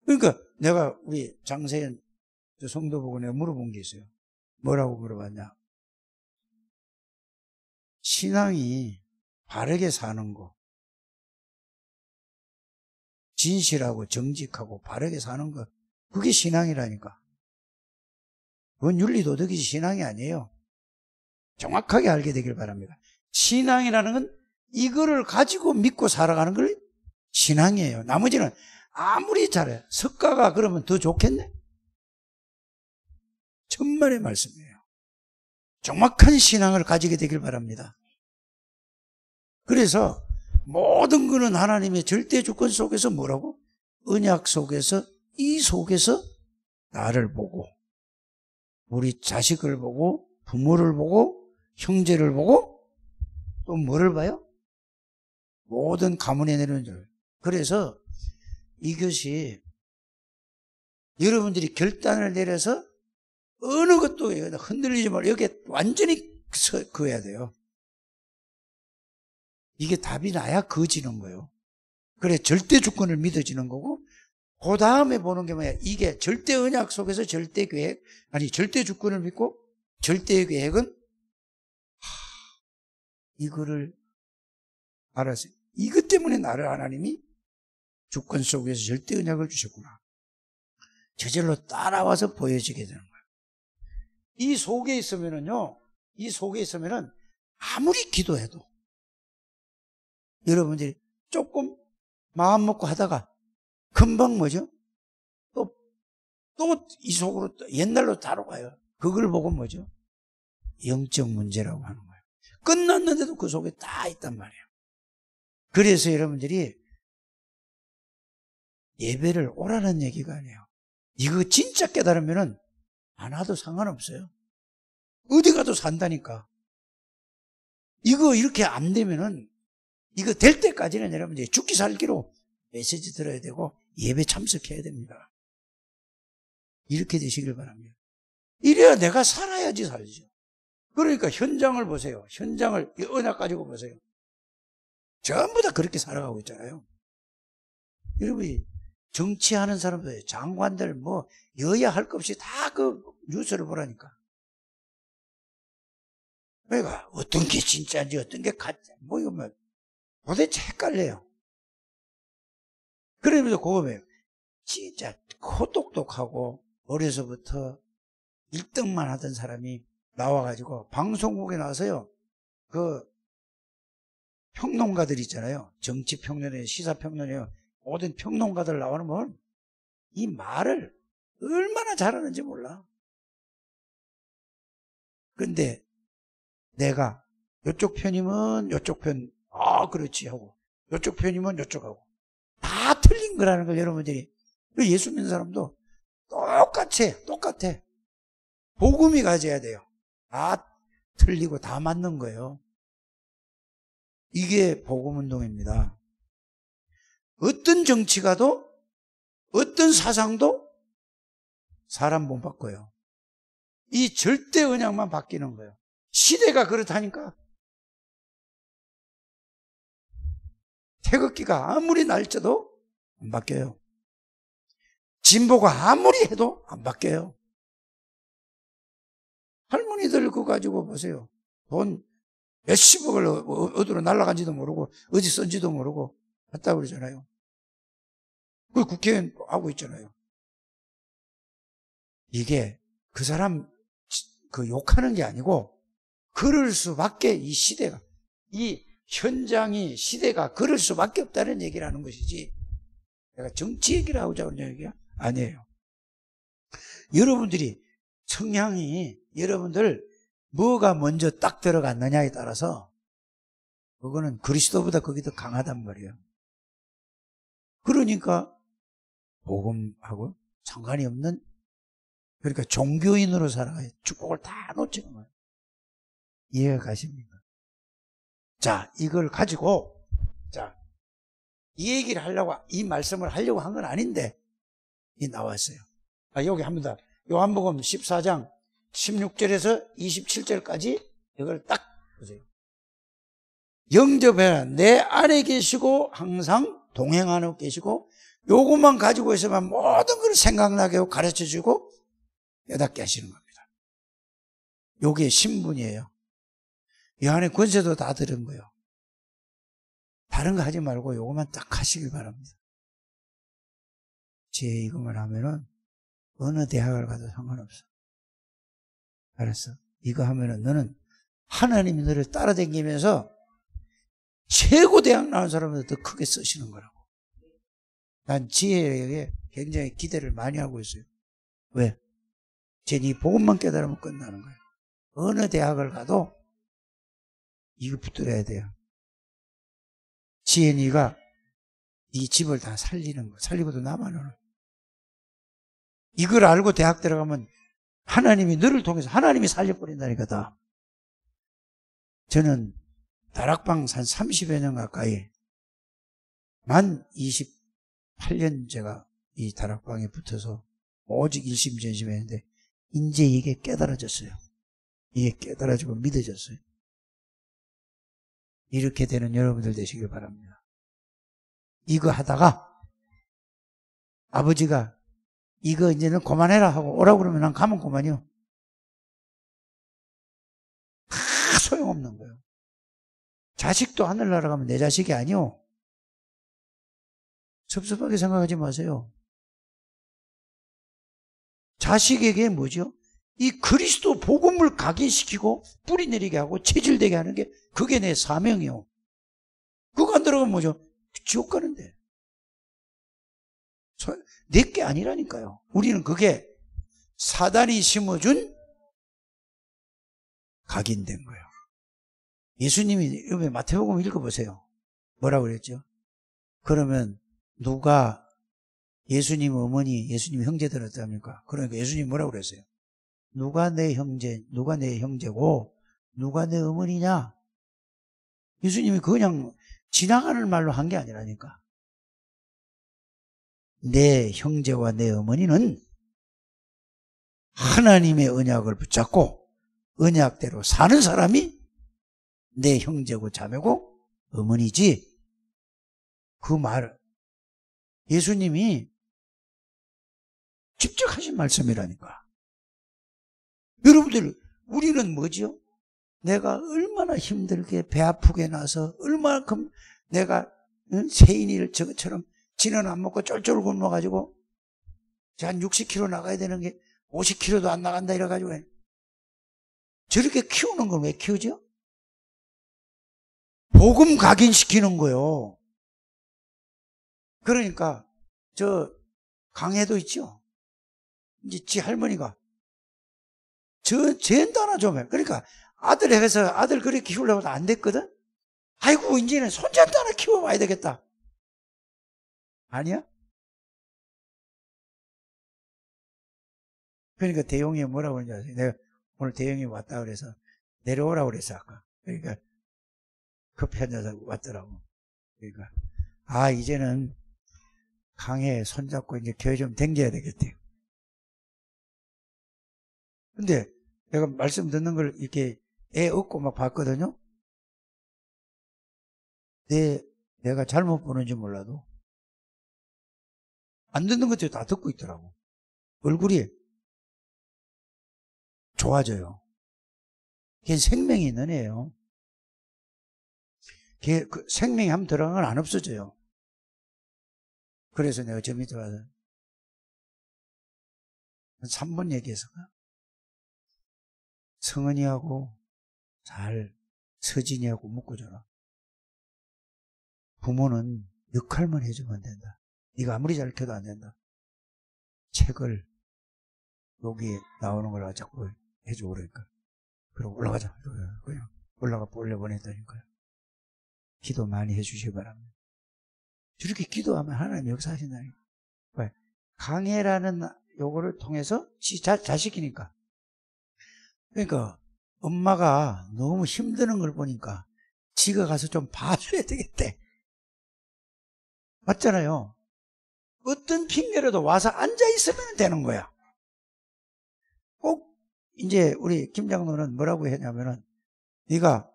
그러니까 내가 우리 장세현 성도 보고 내가 물어본 게 있어요. 뭐라고 물어봤냐? 신앙이 바르게 사는 거, 진실하고 정직하고 바르게 사는 거, 그게 신앙이라니까. 그건 윤리도덕이지 신앙이 아니에요. 정확하게 알게 되길 바랍니다. 신앙이라는 건 이거를 가지고 믿고 살아가는 걸 신앙이에요. 나머지는 아무리 잘해. 석가가 그러면 더 좋겠네? 천만의 말씀이에요. 정확한 신앙을 가지게 되길 바랍니다. 그래서 모든 것은 하나님의 절대 주권 속에서 뭐라고? 언약 속에서, 이 속에서 나를 보고, 우리 자식을 보고, 부모를 보고, 형제를 보고, 또 뭐를 봐요? 모든 가문에 내려오는 줄. 그래서 이것이 여러분들이 결단을 내려서 어느 것도 흔들리지 말고 여기에 완전히 그어야 돼요. 이게 답이 나야 그어지는 거예요. 그래 절대 주권을 믿어지는 거고, 그 다음에 보는 게 뭐야? 이게 절대 언약 속에서 절대 계획, 아니 절대 주권을 믿고 절대 계획은 이거를 알았어요. 이것 때문에 나를 하나님이 주권 속에서 절대 언약을 주셨구나. 저절로 따라와서 보여지게 되는 거예요. 이 속에 있으면은요, 이 속에 있으면은 아무리 기도해도 여러분들이 조금 마음 먹고 하다가 금방 뭐죠? 또 이 속으로 또 옛날로 따라가요. 그걸 보고 뭐죠? 영적 문제라고 하는 거예요. 끝났는데도 그 속에 다 있단 말이에요. 그래서 여러분들이 예배를 오라는 얘기가 아니에요. 이거 진짜 깨달으면은 안 와도 상관없어요. 어디 가도 산다니까. 이거 이렇게 안 되면은, 이거 될 때까지는 여러분들이 죽기 살기로 메시지 들어야 되고 예배 참석해야 됩니다. 이렇게 되시길 바랍니다. 이래야 내가 살아야지 살죠. 그러니까 현장을 보세요. 현장을, 이 언약 가지고 보세요. 전부 다 그렇게 살아가고 있잖아요. 여러분이 정치하는 사람들, 장관들, 뭐 여야 할 것 없이 다 그 뉴스를 보라니까. 그러니까 어떤 게 진짜인지 어떤 게 가짜, 뭐 이거 뭐 도대체 헷갈려요. 그러면서 그거 보면 진짜 코똑똑하고 어려서부터 1등만 하던 사람이 나와가지고 방송국에 나와서요, 그 평론가들 있잖아요. 정치평론에, 시사평론에 모든 평론가들 나오면 이 말을 얼마나 잘하는지 몰라. 근데 내가 이쪽 편이면 이쪽 편, 그렇지 하고, 이쪽 편이면 이쪽 하고, 다 틀린 거라는 걸 여러분들이, 예수 믿는 사람도 똑같아. 복음이 가져야 돼요. 다 틀리고 다 맞는 거예요. 이게 복음운동입니다. 어떤 정치가도, 어떤 사상도 사람 못 바꿔요. 이 절대 언약만 바뀌는 거예요. 시대가 그렇다니까. 태극기가 아무리 날짜도 안 바뀌어요. 진보가 아무리 해도 안 바뀌어요. 할머니들 그거 가지고 보세요. 돈 몇십억을 어디로 날아간지도 모르고 어디 쓴지도 모르고 했다고 그러잖아요. 그 국회의원 하고 있잖아요. 이게 그 사람 그 욕하는 게 아니고 그럴 수밖에, 이 시대가, 이 현장이, 시대가 그럴 수밖에 없다는 얘기를 하는 것이지, 내가 정치 얘기를 하고자 하는 얘기가 아니에요. 여러분들이 성향이, 여러분들 뭐가 먼저 딱 들어갔느냐에 따라서 그거는 그리스도보다 그게 더 강하단 말이에요. 그러니까 복음하고 상관이 없는, 그러니까 종교인으로 살아가요. 축복을 다 놓치는 거예요. 이해가 가십니까? 자, 이걸 가지고, 자, 이 얘기를 하려고, 이 말씀을 하려고 한 건 아닌데, 이 나왔어요. 여기 한 번 더. 요한복음 14장 16절에서 27절까지 이걸 딱 보세요. 영접해라. 내 안에 계시고 항상 동행하고 계시고, 요것만 가지고 있으면 모든 걸 생각나게 하고 가르쳐주고 깨닫게 하시는 겁니다. 요게 신분이에요. 이 안에 권세도 다 들은 거예요. 다른 거 하지 말고 요것만 딱 하시길 바랍니다. 제 이것만 하면은 어느 대학을 가도 상관없어. 알았어? 이거 하면은 너는 하나님이 너를 따라다니면서 최고 대학 나온 사람보다 더 크게 쓰시는 거라고. 난 지혜에게 굉장히 기대를 많이 하고 있어요. 왜? 쟤네 복음만 깨달으면 끝나는 거예요. 어느 대학을 가도 이거 붙들어야 돼요. 지혜니가 네 집을 다 살리는 거. 살리고도 나만 오는. 이걸 알고 대학 들어가면 하나님이 너를 통해서 하나님이 살려버린다니까 다. 저는 다락방 한 30여 년 가까이 만 28년 제가 이 다락방에 붙어서 오직 일심전심했는데 이제 이게 깨달아졌어요. 이게 깨달아지고 믿어졌어요. 이렇게 되는 여러분들 되시길 바랍니다. 이거 하다가 아버지가 이거 이제는 그만해라 하고 오라고 그러면 난 가면 그만이요. 다 소용없는 거예요. 자식도 하늘나라 가면 내 자식이 아니요. 섭섭하게 생각하지 마세요. 자식에게 뭐죠? 이 그리스도 복음을 각인시키고 뿌리 내리게 하고 체질되게 하는 게 그게 내 사명이요. 그거 안 들어가면 뭐죠? 지옥 가는데. 내게 아니라니까요. 우리는 그게 사단이 심어준 각인된 거예요. 예수님이 여기 마태복음 읽어보세요. 뭐라고 그랬죠? 그러면 누가 예수님 어머니, 예수님 형제들 어떻습니까? 그러니까 예수님 뭐라고 그랬어요? 누가 내 형제고 누가 내 어머니냐? 예수님이 그냥 지나가는 말로 한 게 아니라니까. 내 형제와 내 어머니는 하나님의 언약을 붙잡고 언약대로 사는 사람이 내 형제고 자매고 어머니지. 그 말 예수님이 직접 하신 말씀이라니까. 여러분들 우리는 뭐죠? 내가 얼마나 힘들게 배 아프게 나서 얼마만큼 내가 세인일 저것처럼 지는 안 먹고 쫄쫄 굶어가지고 한 60kg 나가야 되는 게 50kg도 안 나간다 이래가지고 저렇게 키우는 걸 왜 키우죠? 복음 각인시키는 거요. 그러니까 저 강해도 있죠. 이제 지 할머니가 쟤도 하나 좀 해. 그러니까 아들 해서 아들 그렇게 키우려고 해도 안 됐거든. 아이고 이제는 손자도 하나 키워봐야 되겠다. 아니야? 그러니까 대용이 뭐라고 하는지 아세요? 내가 오늘 대용이 왔다 그래서 내려오라고 그랬어 아까. 그러니까 커피 한 잔 왔더라고. 그러니까 이제는 강에 손잡고 이제 교회 좀 댕겨야 되겠대요. 근데 내가 말씀 듣는 걸 이렇게 애 업고 막 봤거든요. 내가 잘못 보는지 몰라도 안 듣는 것들이 다 듣고 있더라고. 얼굴이 좋아져요. 걔 생명이 있는 애예요. 걔 그 생명이 한번 들어간 건 안 없어져요. 그래서 내가 저 밑에 와서 3번 얘기해서가 성은이하고 잘 서진이하고 묶어줘라. 부모는 역할만 해주면 된다. 네가 아무리 잘 켜도 안 된다. 책을 여기 나오는 걸 자꾸 해주고 그러니까. 그리고 올라가자. 그냥 올라가 올려보냈다니까요. 기도 많이 해주시기 바랍니다. 저렇게 기도하면 하나님 역사하신다니까. 왜? 강해라는 요거를 통해서 자식이니까. 그러니까 엄마가 너무 힘드는 걸 보니까 지가 가서 좀 봐줘야 되겠대. 맞잖아요. 어떤 핑계라도 와서 앉아있으면 되는 거야. 꼭 이제 우리 김 장로는 뭐라고 했냐면은 네가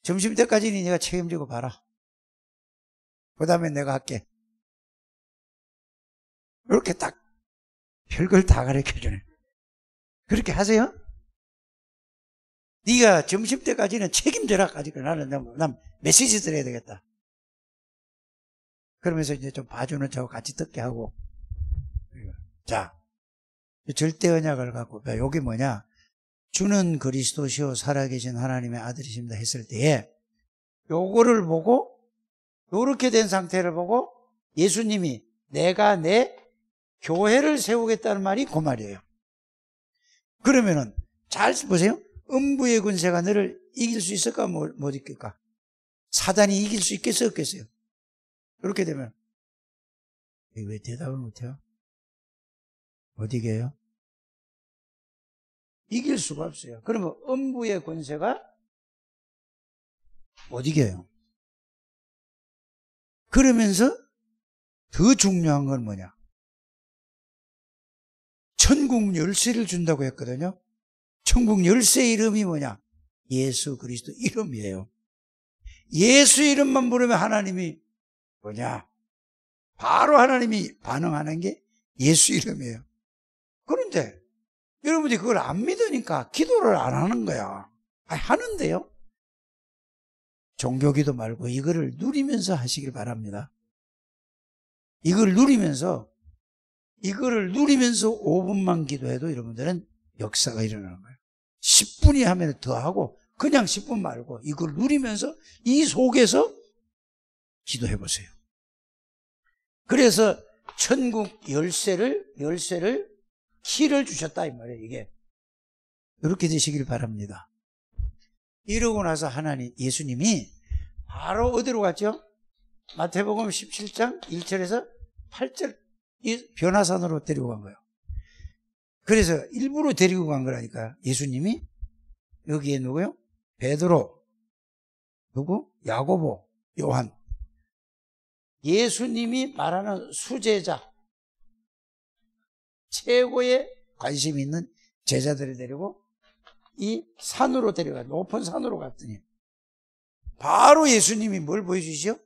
점심때까지는 네가 책임지고 봐라. 그 다음에 내가 할게. 이렇게 딱 별걸 다 가르쳐주네. 그렇게 하세요? 네가 점심때까지는 책임져라. 가지고 난 메시지 드려야 되겠다. 그러면서 이제 좀 봐주는 저하고 같이 듣게 하고. 자, 절대 언약을 갖고, 여기 뭐냐? 주는 그리스도시요 살아계신 하나님의 아들이십니다 했을 때에 요거를 보고, 요렇게 된 상태를 보고 예수님이 내가 내 교회를 세우겠다는 말이 그 말이에요. 그러면은 잘 보세요. 음부의 군세가 너를 이길 수 있을까 못 이길까? 사단이 이길 수 있겠어요 없겠어요? 이렇게 되면 왜 대답을 못해요? 못 이겨요? 이길 수가 없어요. 그러면 음부의 권세가 못 이겨요. 그러면서 더 중요한 건 뭐냐? 천국 열쇠를 준다고 했거든요. 천국 열쇠 이름이 뭐냐? 예수 그리스도 이름이에요. 예수 이름만 부르면 하나님이 뭐냐? 바로 하나님이 반응하는 게 예수 이름이에요. 그런데 여러분들이 그걸 안 믿으니까 기도를 안 하는 거야. 아니, 하는데요. 종교기도 말고 이거를 누리면서 하시길 바랍니다. 이거를 누리면서 5분만 기도해도 여러분들은 역사가 일어나는 거예요. 10분이 하면 더 하고 그냥 10분 말고 이걸 누리면서 이 속에서 기도해 보세요. 그래서 천국 열쇠를 키를 주셨다 이 말이에요. 이게 이렇게 되시길 바랍니다. 이러고 나서 예수님이 바로 어디로 갔죠? 마태복음 17장 1절에서 8절 이 변화산으로 데리고 간 거예요. 그래서 일부러 데리고 간 거라니까. 예수님이 여기에 누구요? 베드로, 누구? 야고보, 요한. 예수님이 말하는 수제자, 최고의 관심 있는 제자들을 데리고 이 산으로 데려가, 높은 산으로 갔더니 바로 예수님이 뭘 보여주시죠?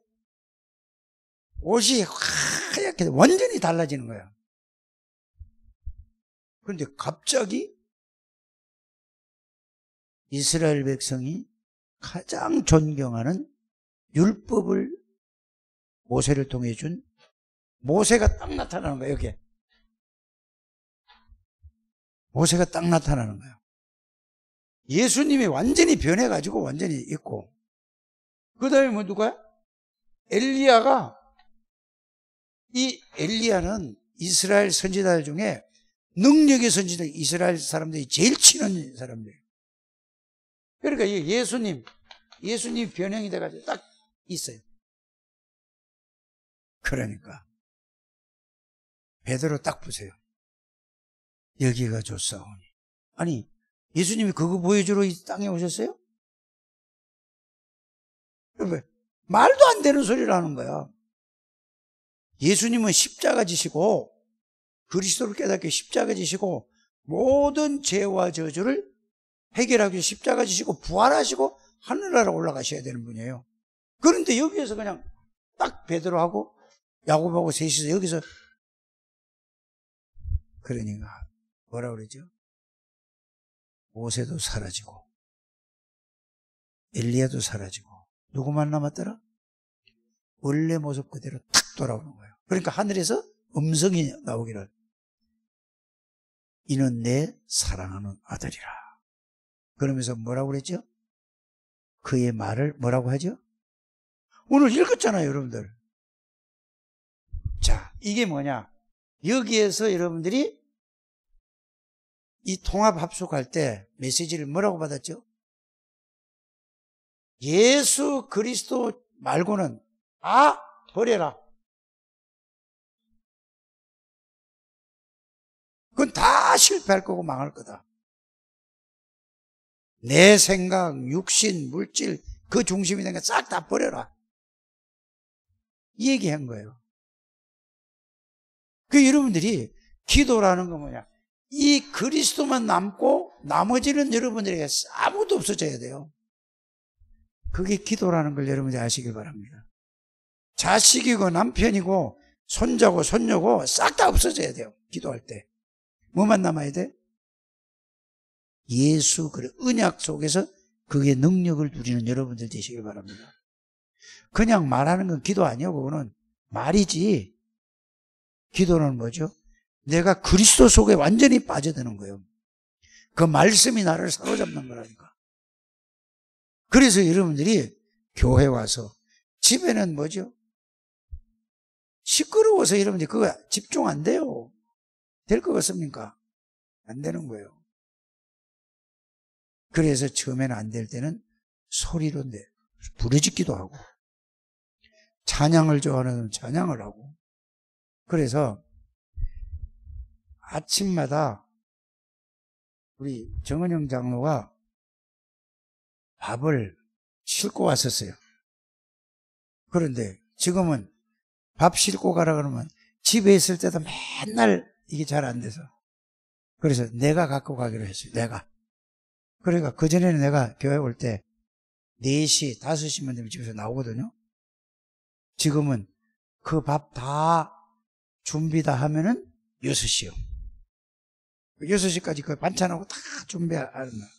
옷이 하얗게 완전히 달라지는 거야. 그런데 갑자기 이스라엘 백성이 가장 존경하는 율법을 모세를 통해 준 모세가 딱 나타나는 거예요. 여기에 모세가 딱 나타나는 거예요. 예수님이 완전히 변해가지고 완전히 있고, 그 다음에 뭐 누가? 엘리야가, 이 엘리야는 이스라엘 선지자들 중에 능력의 선지자, 이스라엘 사람들이 제일 치는 사람들이에요. 그러니까 예수님 변형이 돼가지고 딱 있어요. 그러니까 베드로 딱 보세요. 여기가 좋사오니. 아니, 예수님이 그거 보여주러 이 땅에 오셨어요? 왜? 말도 안 되는 소리를 하는 거야. 예수님은 십자가 지시고, 그리스도를 깨닫게 십자가 지시고, 모든 죄와 저주를 해결하기 위해 십자가 지시고, 부활하시고, 하늘나라 올라가셔야 되는 분이에요. 그런데 여기에서 그냥 딱 베드로하고 야고보하고 셋이서 여기서, 그러니까 뭐라 그러죠? 모세도 사라지고 엘리야도 사라지고 누구만 남았더라? 원래 모습 그대로 탁 돌아오는 거예요. 그러니까 하늘에서 음성이 나오기를, 이는 내 사랑하는 아들이라. 그러면서 뭐라고 그랬죠? 그의 말을 뭐라고 하죠? 오늘 읽었잖아요, 여러분들. 자, 이게 뭐냐? 여기에서 여러분들이 이 통합 합숙할 때 메시지를 뭐라고 받았죠? 예수 그리스도 말고는 버려라. 그건 다 실패할 거고 망할 거다. 내 생각, 육신, 물질, 그 중심이 된 거 싹 다 버려라. 이 얘기한 거예요. 그 여러분들이 기도라는 건 뭐냐? 이 그리스도만 남고 나머지는 여러분들에게 아무도 없어져야 돼요. 그게 기도라는 걸 여러분들이 아시길 바랍니다. 자식이고 남편이고 손자고 손녀고 싹 다 없어져야 돼요. 기도할 때. 뭐만 남아야 돼? 예수 언약 속에서 그게 능력을 누리는 여러분들 되시길 바랍니다. 그냥 말하는 건 기도 아니에요. 그거는 말이지. 기도는 뭐죠? 내가 그리스도 속에 완전히 빠져드는 거예요. 그 말씀이 나를 사로잡는 거라니까. 그래서 여러분들이 교회 와서 집에는 뭐죠? 시끄러워서 여러분들이 그거 집중 안 돼요. 될 것 같습니까? 안 되는 거예요. 그래서 처음에는 안 될 때는 소리로 부르짖기도 하고 찬양을 좋아하는 찬양을 하고 그래서 아침마다 우리 정은영 장로가 밥을 싣고 왔었어요. 그런데 지금은 밥 싣고 가라 그러면 집에 있을 때도 맨날 이게 잘 안 돼서 그래서 내가 갖고 가기로 했어요. 내가. 그러니까 그전에는 내가 교회 올 때 4시, 5시만 되면 집에서 나오거든요. 지금은 그 밥 다 준비 다 하면은 6시요. 6시까지 그 반찬하고 다 준비하는 날.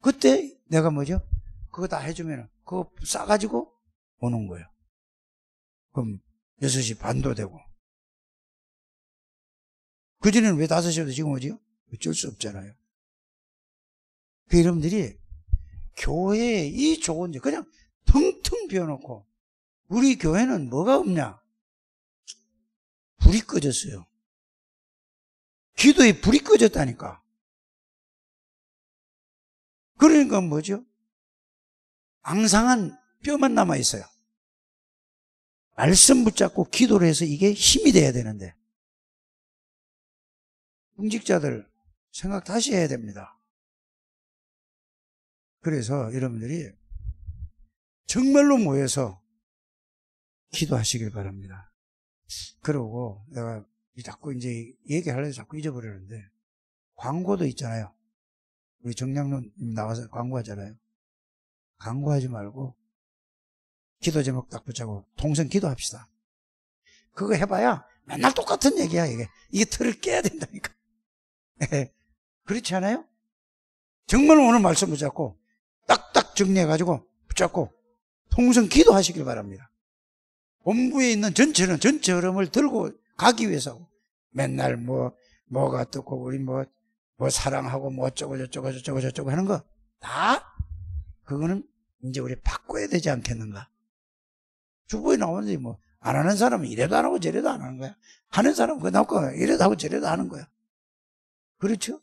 그때 내가 뭐죠? 그거 다 해주면 그거 싸가지고 오는 거예요. 그럼 6시 반도 되고. 그전에는 왜 5시부터 지금 오지요? 어쩔 수 없잖아요. 그 여러분들이 교회에 이 좋은 점 그냥 텅텅 비워놓고 우리 교회는 뭐가 없냐? 불이 꺼졌어요. 기도에 불이 꺼졌다니까. 그러니까 뭐죠? 앙상한 뼈만 남아있어요. 말씀 붙잡고 기도를 해서 이게 힘이 돼야 되는데 공직자들 생각 다시 해야 됩니다. 그래서 여러분들이 정말로 모여서 기도하시길 바랍니다. 그러고 내가 자꾸 이제 얘기하려고 자꾸 잊어버리는데 광고도 있잖아요. 우리 정량로님 나와서 광고하잖아요. 광고하지 말고 기도 제목 딱 붙잡고 동성 기도합시다. 그거 해봐야 맨날 똑같은 얘기야. 이게 틀을 깨야 된다니까. 그렇지 않아요? 정말 오늘 말씀 붙잡고 딱딱 정리해가지고 붙잡고 통성 기도하시길 바랍니다. 본부에 있는 전체는 전체 흐름을 들고 가기 위해서 맨날 뭐가 어떻고 우리 뭐 사랑하고 뭐 어쩌고 저쩌고 하는 거 다 그거는 이제 우리 바꿔야 되지 않겠는가. 주보에 나오는데 뭐 안 하는 사람은 이래도 안 하고 저래도 안 하는 거야. 하는 사람은 그거 나오고 이래도 하고 저래도 하는 거야. 그렇죠?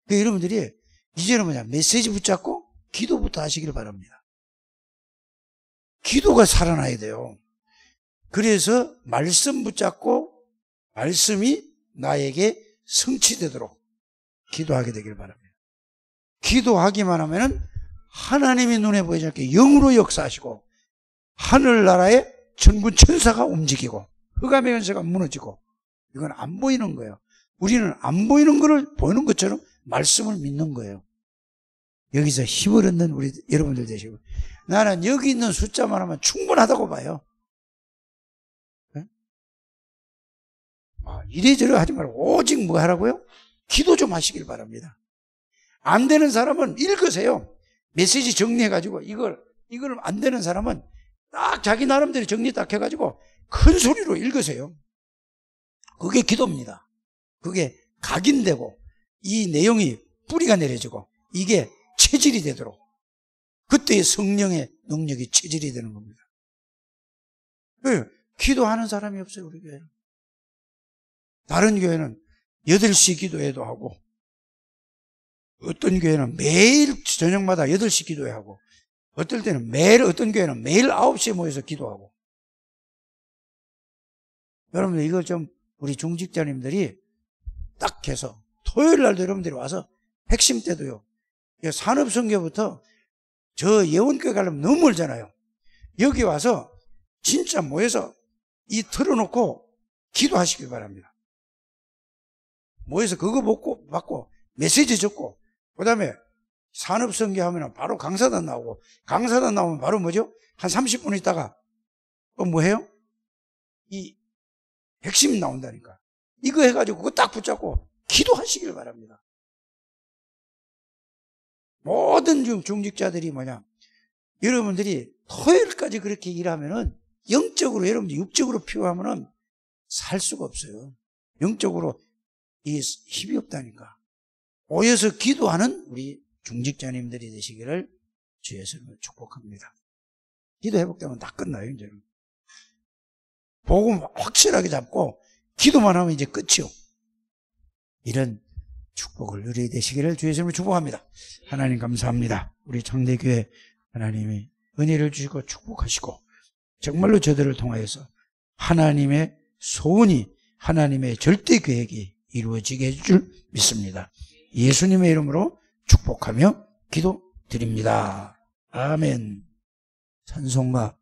그 여러분들이 이제는 뭐냐 메시지 붙잡고 기도부터 하시길 바랍니다. 기도가 살아나야 돼요. 그래서 말씀 붙잡고 말씀이 나에게 성취되도록 기도하게 되길 바랍니다. 기도하기만 하면은 하나님이 눈에 보이지 않게 영으로 역사하시고 하늘나라의 천군 천사가 움직이고 흑암의 연세가 무너지고 이건 안 보이는 거예요. 우리는 안 보이는 거를 보이는 것처럼 말씀을 믿는 거예요. 여기서 힘을 얻는 우리 여러분들 되시고 나는 여기 있는 숫자만 하면 충분하다고 봐요. 네? 이래저래 하지 말고 오직 뭐 하라고요? 기도 좀 하시길 바랍니다. 안 되는 사람은 읽으세요. 메시지 정리해가지고 이걸 안 되는 사람은 딱 자기 나름대로 정리 딱 해가지고 큰 소리로 읽으세요. 그게 기도입니다. 그게 각인되고 이 내용이 뿌리가 내려지고 이게 체질이 되도록 그때의 성령의 능력이 체질이 되는 겁니다. 왜? 기도하는 사람이 없어요. 우리 교회는. 다른 교회는 8시 기도회도 하고 어떤 교회는 매일 저녁마다 8시 기도회 하고 어떨 때는 어떤 교회는 매일 9시에 모여서 기도하고. 여러분들 이걸 좀 우리 중직자님들이 딱 해서 토요일 날도 여러분들이 와서 핵심 때도요. 산업선교부터 저 예원교회 가려면 너무 멀잖아요. 여기 와서 진짜 모여서 이 틀어놓고 기도하시길 바랍니다. 모여서 그거 받고 메시지 적고 그 다음에 산업선교 하면 바로 강사단 나오고 강사단 나오면 바로 뭐죠? 한 30분 있다가 뭐 해요? 이 핵심이 나온다니까. 이거 해가지고 그거 딱 붙잡고 기도하시길 바랍니다. 모든 중직자들이 여러분들이 토요일까지 그렇게 일하면은 영적으로 여러분들 육적으로 필요하면은 살 수가 없어요. 영적으로 이 힘이 없다니까. 모여서 기도하는 우리 중직자님들이 되시기를 주 예수님을 축복합니다. 기도 회복되면 다 끝나요, 이제는. 복음 확실하게 잡고 기도만 하면 이제 끝이요. 이런 축복을 누리게 되시기를 주 예수님을 축복합니다. 하나님 감사합니다. 우리 창대교회 하나님이 은혜를 주시고 축복하시고 정말로 저들을 통하여서 하나님의 소원이 하나님의 절대 계획이 이루어지게 해줄 줄 믿습니다. 예수님의 이름으로 축복하며 기도드립니다. 아멘. 찬송가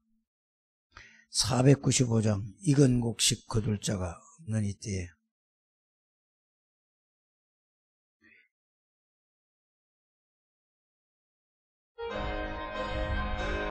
495장 이건곡식 거둘 자가 없는 이때에